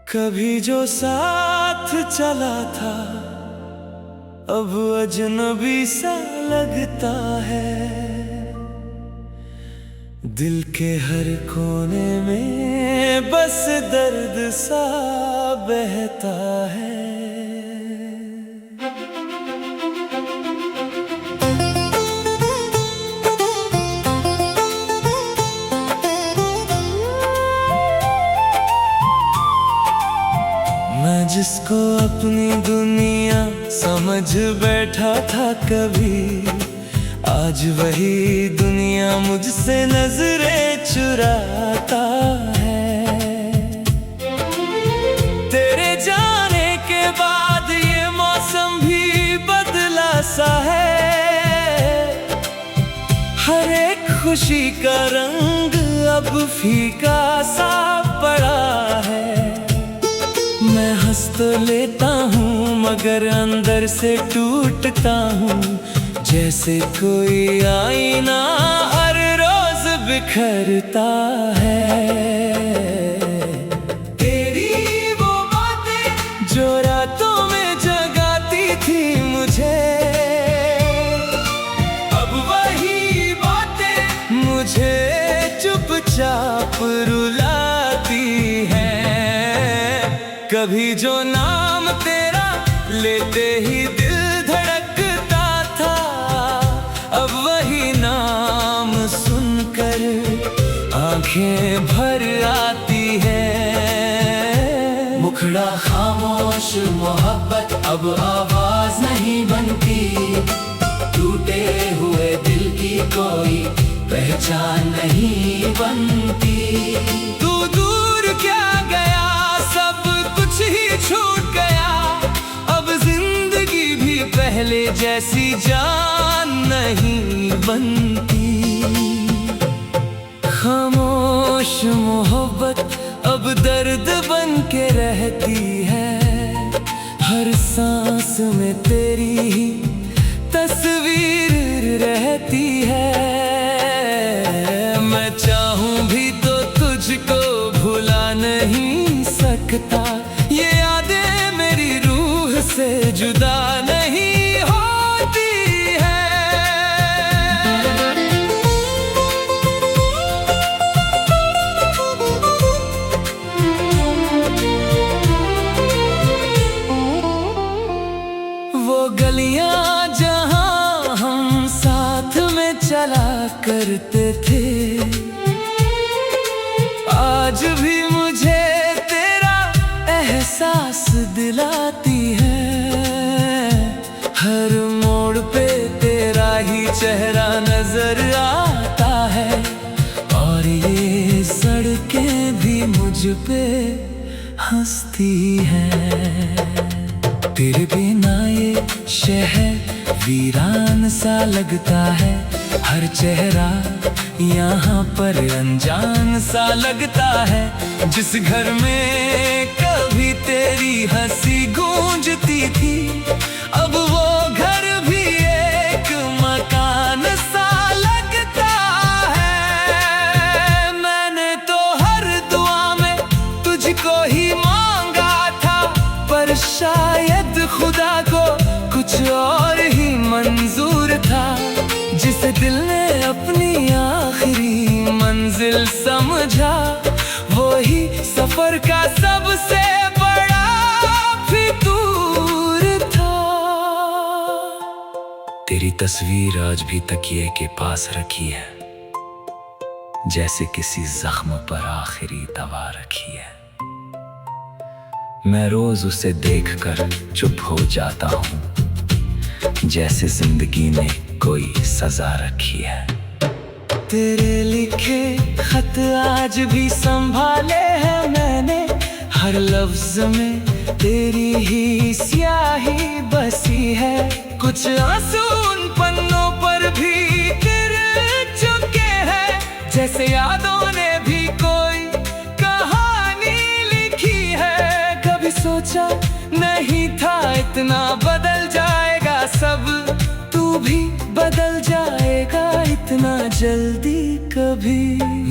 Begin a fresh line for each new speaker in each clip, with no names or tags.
कभी जो साथ चला था अब अजनबी सा लगता है। दिल के हर कोने में बस दर्द सा बहता है। मैं जिसको अपनी दुनिया समझ बैठा था कभी, आज वही दुनिया मुझसे नजरें चुराता है। तेरे जाने के बाद ये मौसम भी बदला सा है। हर एक खुशी का रंग अब फीका सा पड़ा है। मैं हंस तो लेता हूँ मगर अंदर से टूटता हूँ, जैसे कोई आईना हर रोज बिखरता है। तेरी वो बातें जो रातों में जगाती थी मुझे, अब वही बातें मुझे चुपचाप रुलाती हैं। कभी जो नाम तेरा लेते ही दिल धड़कता था, अब वही नाम सुनकर आंखें भर आती है। मुखड़ा खामोश मोहब्बत अब आवाज नहीं बनती, टूटे हुए दिल की कोई पहचान नहीं बनती। तू दूर क्या गया, सब कुछ ही छूट गया, अब जिंदगी भी पहले जैसी जान नहीं बनती। खामोश मोहब्बत अब दर्द बन के रहती है। हर सांस में तेरी ही तस्वीर रहती है। मैं चाहूं भी तो तुझको भुला नहीं सकता, ये यादें मेरी रूह से जुदा नहीं होती है। वो गलियां जहां हम साथ में चला करते थे, आज भी मुझे तेरा एहसास दिलाती है। हर मोड़ पे तेरा ही चेहरा नजर आता है, और ये सड़कें भी मुझ पे हंसती हैं। तेरे बिना ये शहर वीरान सा लगता है, हर चेहरा यहाँ पर अनजान सा लगता है। जिस घर में कभी तेरी हंसी गूंजती थी, अब वो घर भी एक मकान सा लगता है। मैंने तो हर दुआ में तुझको ही मांगा था, पर शायद खुदा को कुछ और ही मंजूर था। जिसे दिल ने अपनी आखिरी मंजिल समझा, वो ही सफर का सबसे बड़ा फितूर था। तेरी तस्वीर आज भी तकिए के पास रखी है, जैसे किसी जख्म पर आखिरी दवा रखी है। मैं रोज उसे देखकर चुप हो जाता हूँ, जैसे जिंदगी ने कोई सजा रखी है। तेरे लिखे खत आज भी संभाले हैं मैंने, हर लफ्ज में तेरी ही स्याही बसी है। कुछ आंसू उन पन्नों पर भी गिर चुके हैं, जैसे यादों ने भी कोई कहानी लिखी है। कभी सोचा नहीं था इतना बदल जाएगा सब, तू भी बदल जाएगा इतना जल्दी कभी।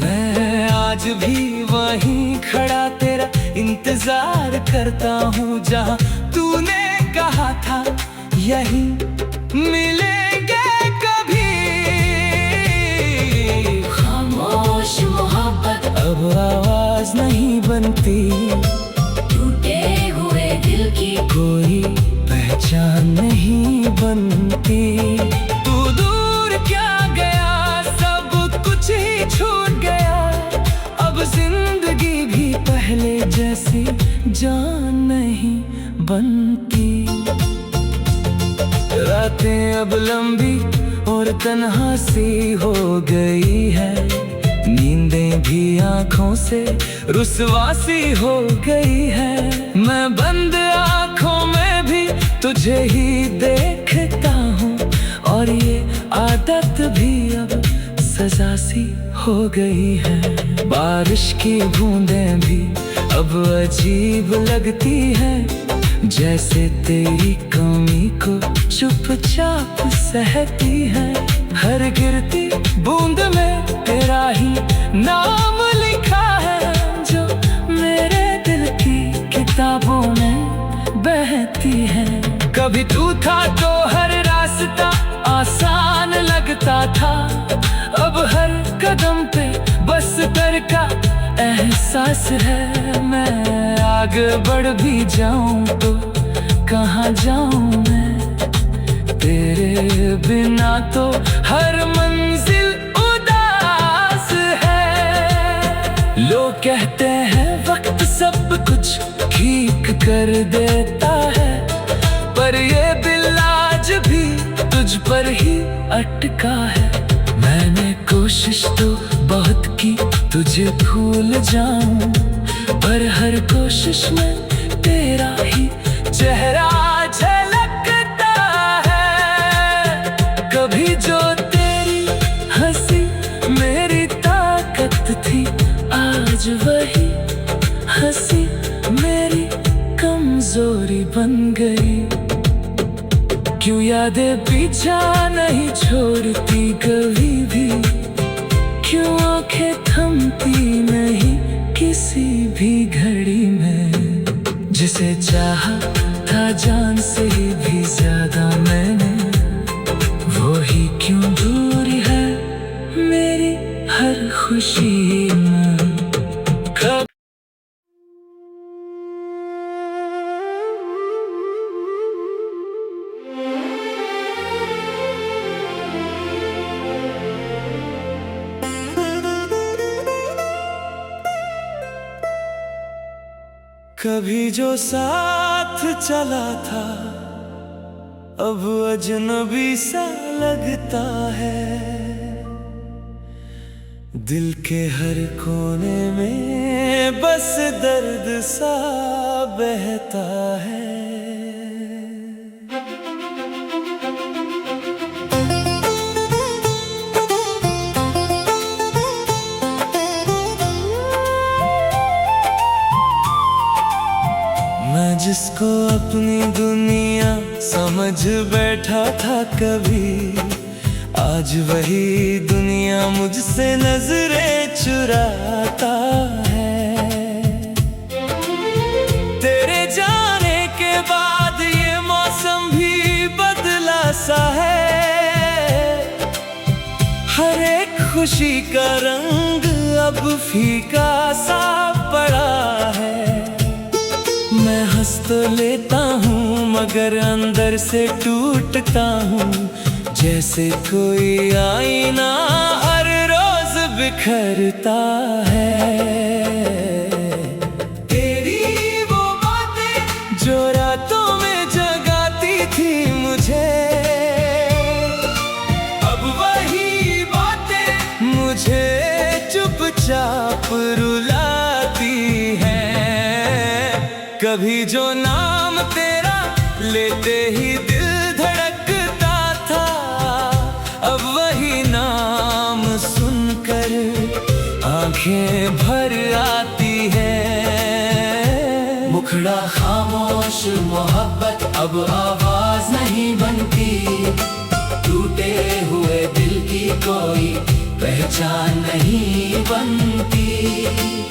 मैं आज भी वहीं खड़ा तेरा इंतजार करता हूँ, जहाँ तूने कहा था यही मिलेंगे कभी।
खामोश मोहब्बत
अब आवाज नहीं बनती,
टूटे हुए दिल की
कोई पहचान नहीं बनती। तू दूर क्या गया, सब कुछ ही छूट गया। अब जिंदगी भी पहले जैसी जान नहीं बनती। रातें अब लंबी और तन्हा सी हो गई है, नींदें भी आंखों से रुसवासी हो गई है। मैं बंद आंखों में भी तुझे ही देखता हूँ, और ये आदत भी अब सजा सी हो गई है। बारिश की बूंदें भी अब अजीब लगती हैं, जैसे तेरी कमी को चुपचाप सहती है। हर गिरती बूंद में तेरा ही नाम लिखा है, जो मेरे दिल की किताबों में बहती है। कभी तू था तो हर रास्ता आसान लगता था, अब हर कदम पे बस डर का एहसास है। मैं आगे बढ़ भी जाऊं तो कहाँ जाऊं मैं, तेरे बिना तो हर मंजिल उदास है। लोग कहते हैं वक्त सब कुछ ठीक कर देता है, पर ये दिल आज भी तुझ पर ही अटका है। मैंने कोशिश तो बहुत की तुझे भूल जाऊं, पर हर कोशिश में तेरा ही चेहरा झलकता है। कभी जो तेरी हंसी मेरी ताकत थी, आज वही हंसी मेरी कमजोरी बन गई। क्यों यादें पीछा नहीं छोड़ती कभी भी, क्यों आंखें थमती नहीं किसी भी घड़ी में। जिसे चाहा था जान से भी ज्यादा मैंने, वो ही क्यों दूर है मेरी हर खुशी में। कभी जो साथ चला था, अब अजनबी सा लगता है। दिल के हर कोने में बस दर्द सा बहता है। मैं जिसको अपनी दुनिया समझ बैठा था कभी, आज वही दुनिया मुझसे नजरें चुराता है। तेरे जाने के बाद ये मौसम भी बदला सा है। हर एक खुशी का रंग अब फीका सा पड़ा है। मैं हंस तो लेता हूँ मगर अंदर से टूटता हूँ, जैसे कोई आईना हर रोज बिखरता है। तेरी वो बातें जो रातों में जगाती थी मुझे, अब वही बातें मुझे चुपचाप रुलाती हैं। कभी जो नाम तेरा लेते ही दिल धड़कता था, अब वही नाम सुनकर आंखें भर आती है। मुखड़ा खामोश मोहब्बत अब आवाज नहीं बनती, टूटे हुए दिल की कोई पहचान नहीं बनती।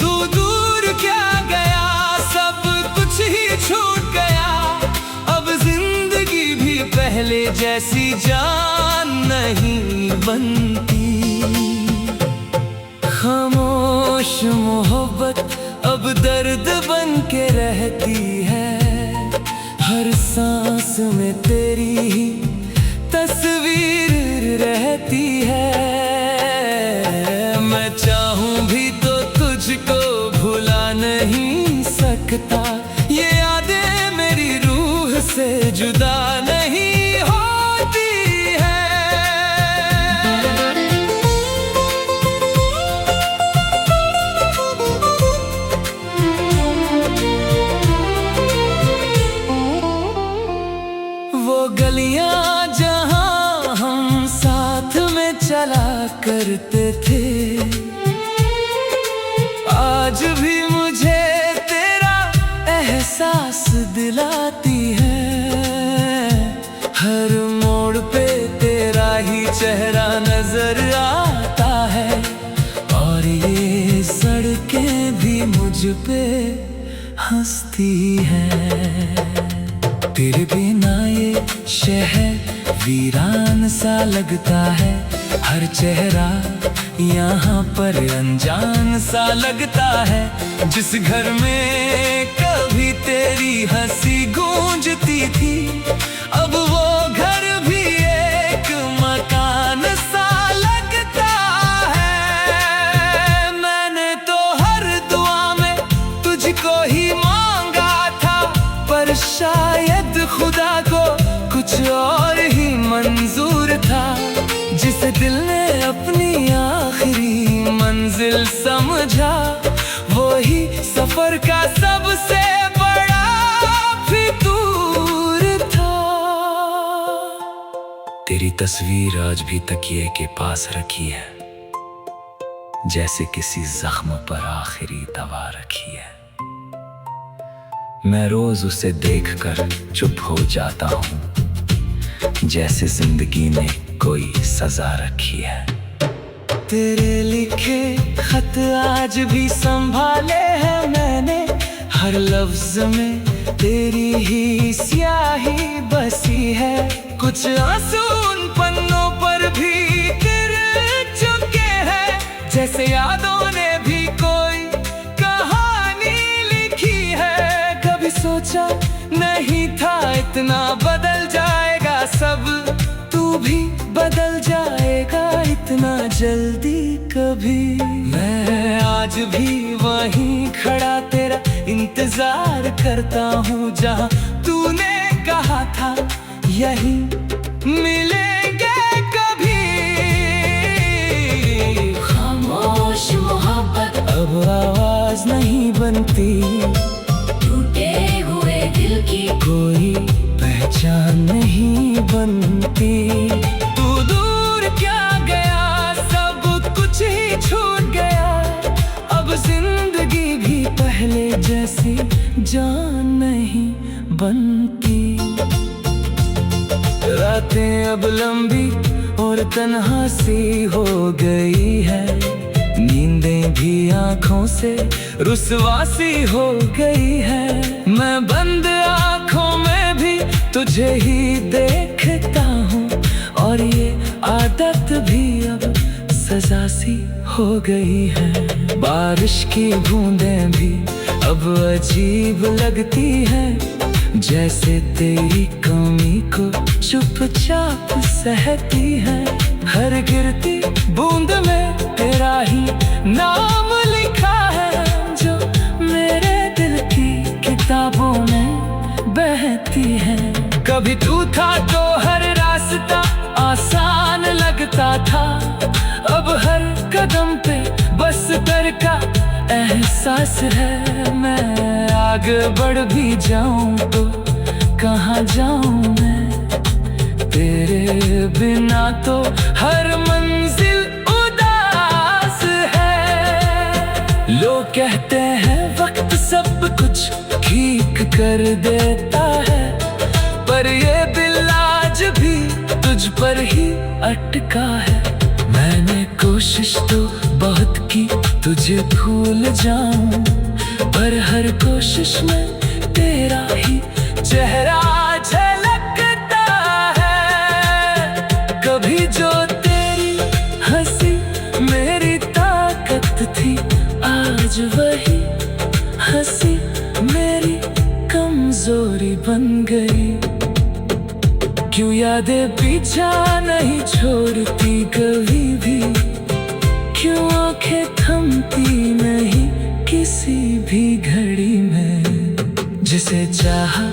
तू दूर क्या गया, पहले जैसी जान नहीं बनती। खामोश मोहब्बत अब दर्द बन के रहती है, हर सांस में तेरी ही तस्वीर रहती है। मैं चाहूं भी तो तुझको भुला नहीं सकता, ये यादें मेरी रूह से जुदा नहीं होती है। वो गलियां जहां हम साथ में चला करते थे, आज भी मुझे तेरा एहसास दिलाती है। हर मोड़ पे तेरा ही चेहरा नजर आता है, और ये सड़कें भी मुझ पे हंसती हैं। तेरे बिना ये शहर वीरान सा लगता है, हर चेहरा यहाँ पर अनजान सा लगता है। जिस घर में कभी तेरी हंसी गूंजती थी, अब वो घर भी एक मकान सा लगता है। मैंने तो हर दुआ में तुझको ही मांगा था, पर शायद खुदा को कुछ और ही मंजूर था। जिसे दिल ने अपनी आखिरी मंजिल समझा, वो ही सफर का सबसे बड़ा फितूर था। तेरी तस्वीर आज भी तकिए के पास रखी है, जैसे किसी जख्म पर आखिरी दवा रखी है। मैं रोज उसे देखकर चुप हो जाता हूँ, जैसे जिंदगी ने कोई सजा रखी है। तेरे लिखे खत आज भी संभाले हैं मैंने, हर लफ्ज में तेरी ही स्याही बसी है। कुछ आंसू उन पन्नों पर भी गिर चुके हैं, जैसे यादों ने भी कोई कहानी लिखी है। कभी सोचा नहीं था इतना बदल जाएगा सब, तू भी बदल जाएगा इतना जल्दी कभी। मैं आज भी वहीं खड़ा तेरा इंतजार करता हूँ, जहाँ तूने कहा था यहीं मिलेंगे कभी।
खामोश मोहब्बत
अब आवाज नहीं बनती,
टूटे हुए दिल की
कोई पहचान नहीं बनती। तू दूर क्या गया, सब कुछ ही छूट गया, अब जिंदगी भी पहले जैसी जान नहीं बनती। रातें अब लंबी और तन्हा सी हो गई है, नींदें भी आँखों से रुसवासी हो गई है। मैं बंद आँखों में भी तुझे ही देखता हूँ, और ये आदत भी अब सजा सी हो गई है। बारिश की बूंदें भी अब अजीब लगती हैं, जैसे तेरी कमी को चुपचाप सहती है। हर गिरती बूंद में तेरा ही नाम लिखा है, जो मेरे दिल की किताबों में बहती है। कभी तू था तो हर रास्ता आसान लगता था, अब हर कदम पे बस डर का एहसास है। मैं आगे बढ़ भी जाऊं तो कहाँ जाऊं मैं, तेरे बिना तो हर मंजिल उदास है। लोग कहते हैं वक्त सब कुछ ठीक कर देता है, पर ये दिल आज भी तुझ पर ही अटका है। मैंने कोशिश तो बहुत की तुझे भूल जाऊं, पर हर कोशिश में तेरा ही चेहरा झलकता है। हंसी मेरी कमजोरी बन गई। क्यों यादें पीछा नहीं छोड़ती कभी भी, क्यों आंखें थमती नहीं किसी भी घड़ी में। जिसे चाहा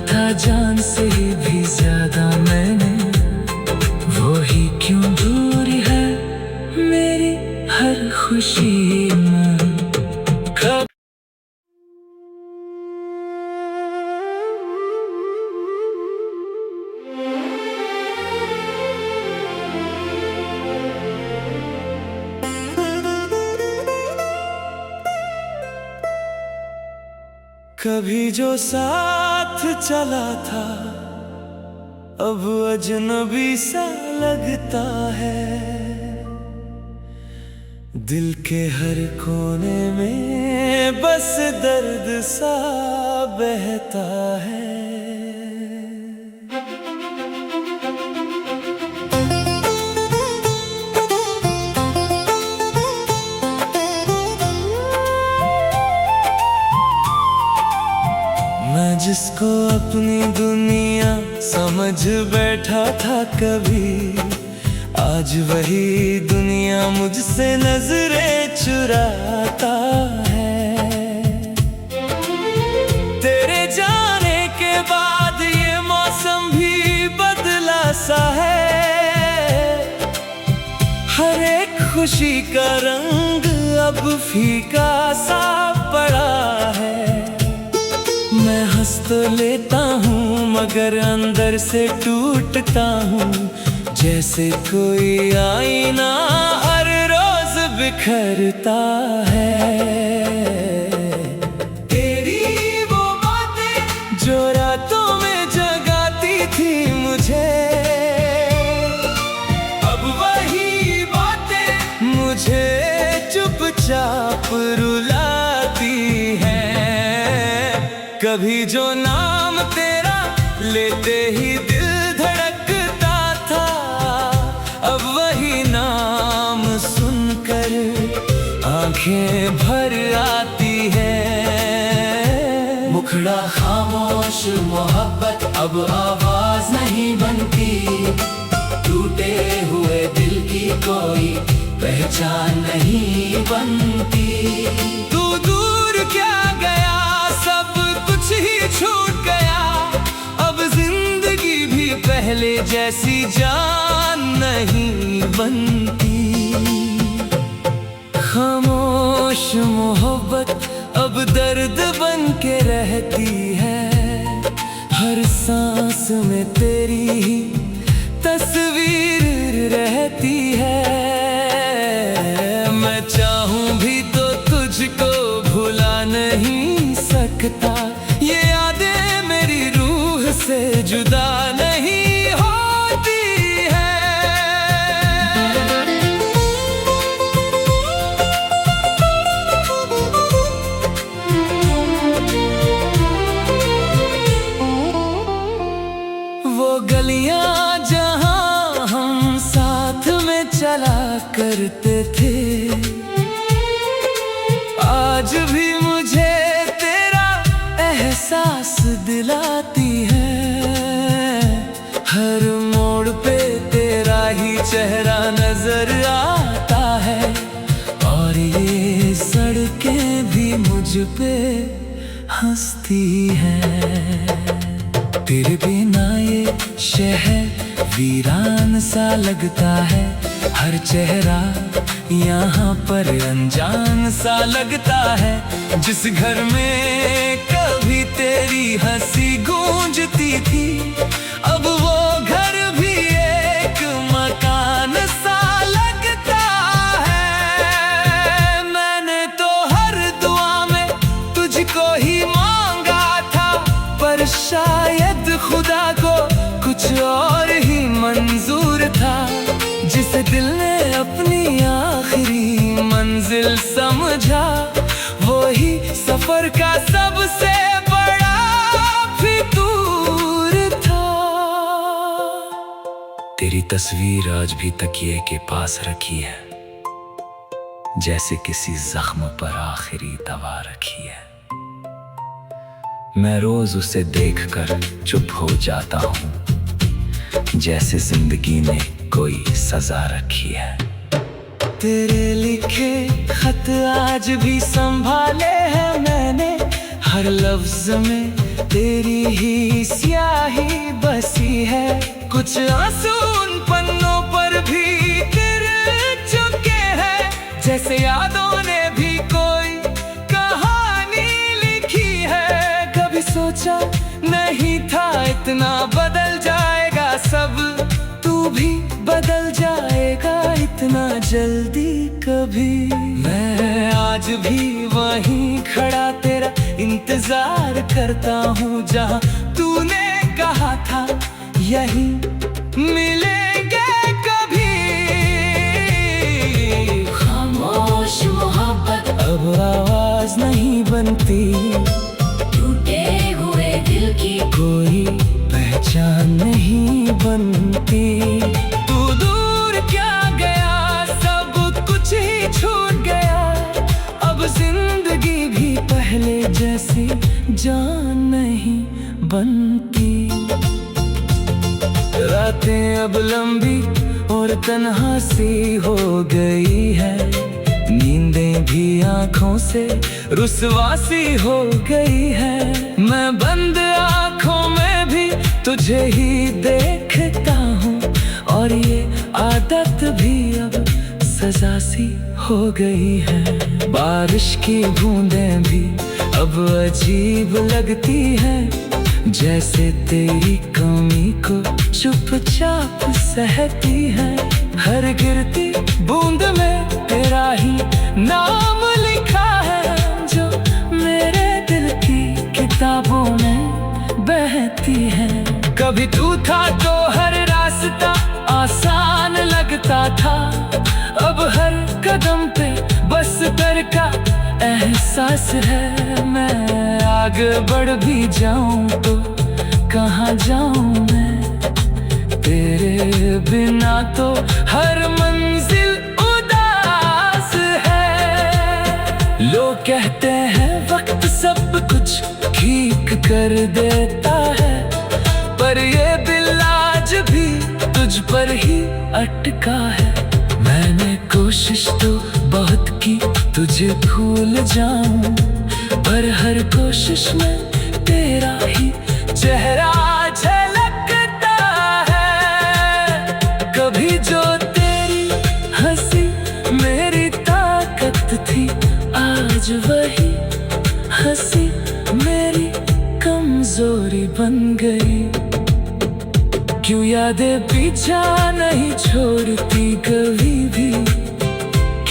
था जान से भी ज्यादा मैंने, वो ही क्यों दूर है मेरी हर खुशी में। कभी जो साथ चला था अब अजनबी सा लगता है। दिल के हर कोने में बस दर्द सा बहता है। मैं जिसको अपनी दुनिया समझ बैठा था कभी, आज वही दुनिया मुझसे नजरें चुराता है। तेरे जाने के बाद ये मौसम भी बदला सा है। हर एक खुशी का रंग अब फीका सा पड़ा है। मैं हंस तो लेता हूँ मगर अंदर से टूटता हूँ, जैसे कोई आईना हर रोज बिखरता है। तेरी वो बातें जो रातों में जगाती थी मुझे, अब वही बातें मुझे चुपचाप रुलाती हैं। कभी जो नाम तेरा लेते ही दिल धड़कता था, अब वही नाम सुनकर आंखें भर आती है। मुखड़ा खामोश मोहब्बत अब आवाज नहीं बनती, टूटे हुए दिल की कोई पहचान नहीं बनती। तू दूर क्या गया, सब कुछ ही छूट गया, अब जिंदगी भी पहले जैसी जान नहीं बनती। खामोश मोहब्बत अब दर्द बन के रहती है। हर सांस में तेरी ही तस्वीर रहती है। मैं चाहूं भी तो तुझको भुला नहीं सकता, ये यादें मेरी रूह से जुदा नहीं होती है। वो गलियां जहां हम साथ में चला करते थे, आज भी मुझे तेरा एहसास दिलाती है। हर मोड़ पे तेरा ही चेहरा नजर आता है, और ये सड़कें भी मुझ पे हंसती हैं। तेरे बिना ये शहर वीरान सा लगता है, हर चेहरा यहाँ पर अनजान सा लगता है। जिस घर में कभी तेरी हंसी गूंजती थी, अब वो घर भी एक मकान सा लगता है। मैंने तो हर दुआ में तुझको ही मांगा था, पर शायद खुदा को कुछ और ही मंजूर था। जिस दिल ने अपनी आखिरी मंजिल समझा, वो ही सफर का सबसे बड़ा फितूर था। तेरी तस्वीर आज भी तकिए के पास रखी है, जैसे किसी जख्म पर आखिरी दवा रखी है। मैं रोज उसे देखकर चुप हो जाता हूँ, जैसे जिंदगी ने कोई सजा रखी है। तेरे लिखे खत आज भी संभाले हैं मैंने, हर लफ्ज में तेरी ही स्याही बसी है। कुछ आंसू उन पन्नों पर भी गिर चुके हैं, जैसे यादों ने भी कोई कहानी लिखी है। कभी सोचा नहीं था इतना बदल जाएगा सब, तू भी बदल जाएगा इतना जल्दी कभी। मैं आज भी वहीं खड़ा तेरा इंतजार करता हूँ, जहाँ तूने कहा था यहीं मिलेंगे कभी।
खामोश मोहब्बत
अब आवाज नहीं बनती,
टूटे हुए दिल की
कोई पहचान नहीं बनती। तू दूर क्या गया, सब कुछ ही छूट गया, अब जिंदगी भी पहले जैसी जान नहीं बनती। रातें अब लंबी और तन्हा सी हो गई है, नींदें भी आंखों से रुसवासी हो गई है। मैं बंद आंखों में भी तुझे ही देखता हूँ, और ये आदत भी अब सजा सी हो गई है। बारिश की बूंदें भी अब अजीब लगती हैं, जैसे तेरी कमी को चुपचाप सहती है। हर गिरती बूंद में तेरा ही नाम लिखा है, जो मेरे दिल की किताबों में बहती है। कभी तू था तो हर रास्ता आसान लगता था, अब हर कदम पे बस डर का एहसास है। मैं आगे बढ़ भी जाऊं तो कहाँ जाऊं मैं, तेरे बिना तो हर मंजिल उदास है। लोग कहते हैं वक्त सब कुछ ठीक कर देता है, पर ये दिल आज भी तुझ पर ही अटका है। मैंने कोशिश तो बहुत की तुझे भूल जाऊं, पर हर कोशिश में तेरा ही चेहरा झलकता है। कभी जो तेरी हंसी मेरी ताकत थी, आज वही हंसी मेरी कमजोरी बन गई। क्यों यादें पीछा नहीं छोड़ती कभी भी,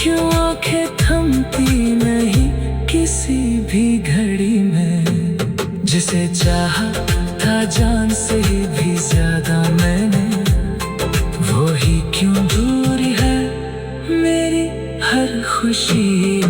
क्यों आंखें थमती नहीं किसी भी घड़ी में। जिसे चाहा था जान से भी ज्यादा मैंने, वो ही क्यों दूर है मेरी हर खुशी।